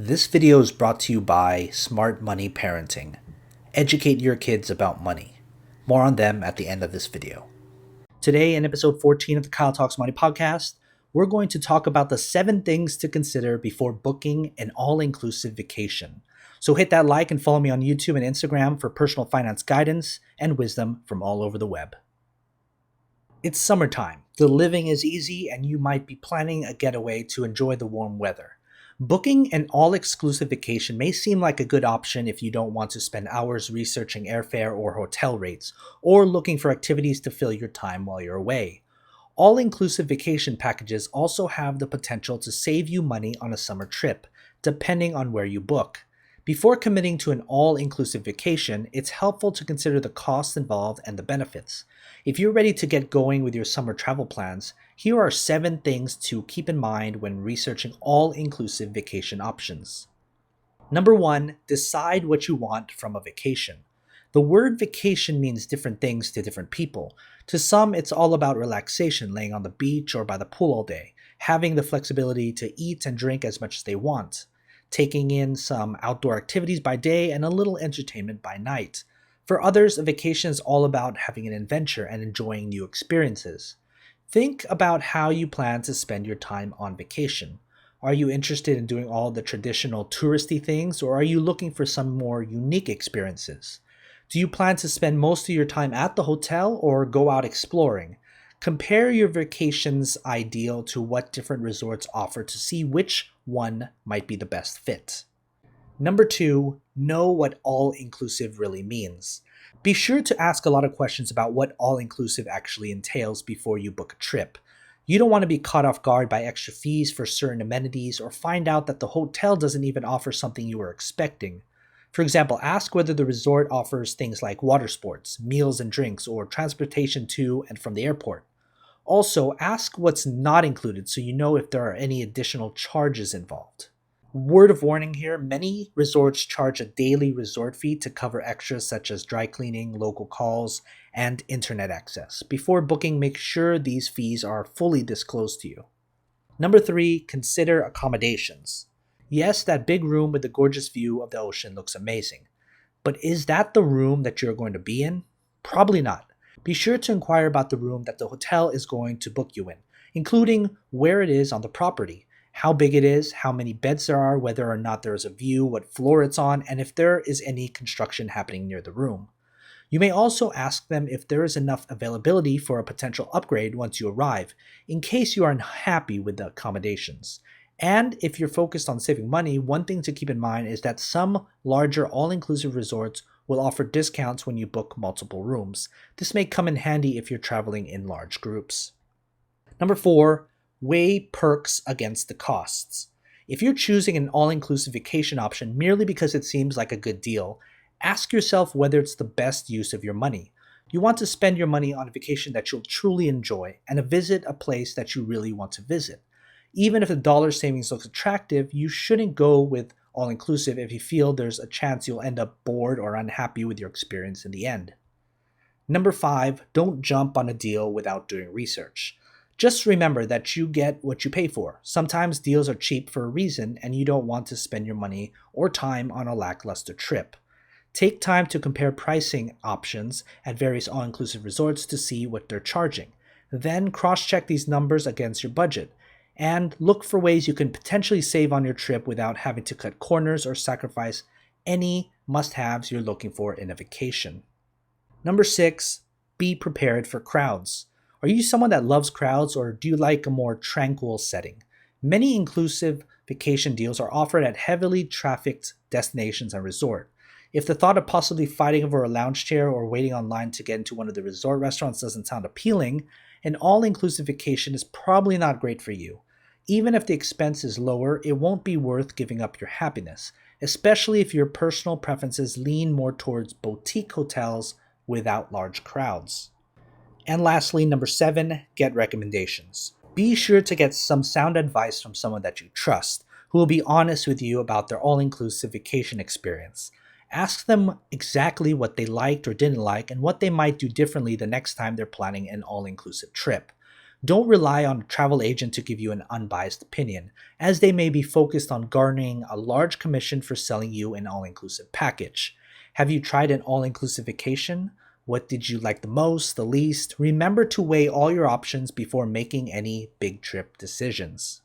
This video is brought to you by Smart Money Parenting. Educate your kids about money. More on them at the end of this video. Today, in episode 14 of the Kyle Talks Money podcast, we're going to talk about the 7 things to consider before booking an all-inclusive vacation. So hit that like and follow me on YouTube and Instagram for personal finance guidance and wisdom from all over the web. It's summertime. The living is easy and you might be planning a getaway to enjoy the warm weather. Booking an all-exclusive vacation may seem like a good option if you don't want to spend hours researching airfare or hotel rates, or looking for activities to fill your time while you're away. All-inclusive vacation packages also have the potential to save you money on a summer trip, depending on where you book. Before committing to an all-inclusive vacation, it's helpful to consider the costs involved and the benefits. If you're ready to get going with your summer travel plans, here are 7 things to keep in mind when researching all-inclusive vacation options. Number 1, decide what you want from a vacation. The word vacation means different things to different people. To some, it's all about relaxation, laying on the beach or by the pool all day, having the flexibility to eat and drink as much as they want, taking in some outdoor activities by day and a little entertainment by night. For others, a vacation is all about having an adventure and enjoying new experiences. Think about how you plan to spend your time on vacation. Are you interested in doing all the traditional touristy things, or are you looking for some more unique experiences? Do you plan to spend most of your time at the hotel or go out exploring? Compare your vacation's ideal to what different resorts offer to see which one might be the best fit. Number 2, know what all-inclusive really means. Be sure to ask a lot of questions about what all-inclusive actually entails before you book a trip. You don't want to be caught off guard by extra fees for certain amenities or find out that the hotel doesn't even offer something you were expecting. For example, ask whether the resort offers things like water sports, meals and drinks, or transportation to and from the airport. Also, ask what's not included so you know if there are any additional charges involved. Word of warning here, many resorts charge a daily resort fee to cover extras such as dry cleaning, local calls, and internet access. Before booking, make sure these fees are fully disclosed to you. Number 3, consider accommodations. Yes, that big room with the gorgeous view of the ocean looks amazing. But is that the room that you're going to be in? Probably not. Be sure to inquire about the room that the hotel is going to book you in, including where it is on the property, how big it is, how many beds there are, whether or not there is a view, what floor it's on, and if there is any construction happening near the room. You may also ask them if there is enough availability for a potential upgrade once you arrive, in case you are unhappy with the accommodations. And if you're focused on saving money, one thing to keep in mind is that some larger all-inclusive resorts will offer discounts when you book multiple rooms. This may come in handy if you're traveling in large groups. Number 4, weigh perks against the costs. If you're choosing an all-inclusive vacation option merely because it seems like a good deal, ask yourself whether it's the best use of your money. You want to spend your money on a vacation that you'll truly enjoy and visit a place that you really want to visit. Even if the dollar savings looks attractive, you shouldn't go with all-inclusive if you feel there's a chance you'll end up bored or unhappy with your experience in the end. Number 5, don't jump on a deal without doing research. Just remember that you get what you pay for. Sometimes deals are cheap for a reason and you don't want to spend your money or time on a lackluster trip. Take time to compare pricing options at various all-inclusive resorts to see what they're charging. Then cross-check these numbers against your budget and look for ways you can potentially save on your trip without having to cut corners or sacrifice any must-haves you're looking for in a vacation. Number 6, be prepared for crowds. Are you someone that loves crowds, or do you like a more tranquil setting? Many inclusive vacation deals are offered at heavily trafficked destinations and resorts. If the thought of possibly fighting over a lounge chair or waiting online to get into one of the resort restaurants doesn't sound appealing, an all-inclusive vacation is probably not great for you. Even if the expense is lower, it won't be worth giving up your happiness, especially if your personal preferences lean more towards boutique hotels without large crowds. And lastly, number 7, get recommendations. Be sure to get some sound advice from someone that you trust, who will be honest with you about their all-inclusive vacation experience. Ask them exactly what they liked or didn't like and what they might do differently the next time they're planning an all-inclusive trip. Don't rely on a travel agent to give you an unbiased opinion, as they may be focused on garnering a large commission for selling you an all-inclusive package. Have you tried an all-inclusive vacation? What did you like the most, the least? Remember to weigh all your options before making any big trip decisions.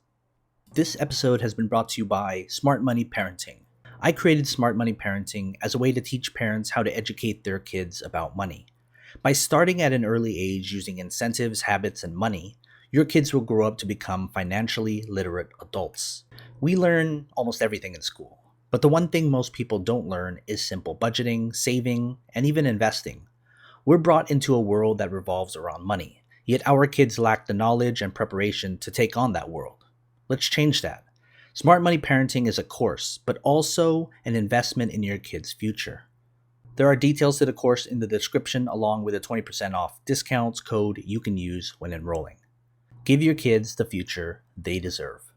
This episode has been brought to you by Smart Money Parenting. I created Smart Money Parenting as a way to teach parents how to educate their kids about money. By starting at an early age using incentives, habits, and money, your kids will grow up to become financially literate adults. We learn almost everything in school, but the one thing most people don't learn is simple budgeting, saving, and even investing. We're brought into a world that revolves around money, yet our kids lack the knowledge and preparation to take on that world. Let's change that. Smart Money Parenting is a course, but also an investment in your kids' future. There are details to the course in the description along with a 20% off discounts code you can use when enrolling. Give your kids the future they deserve.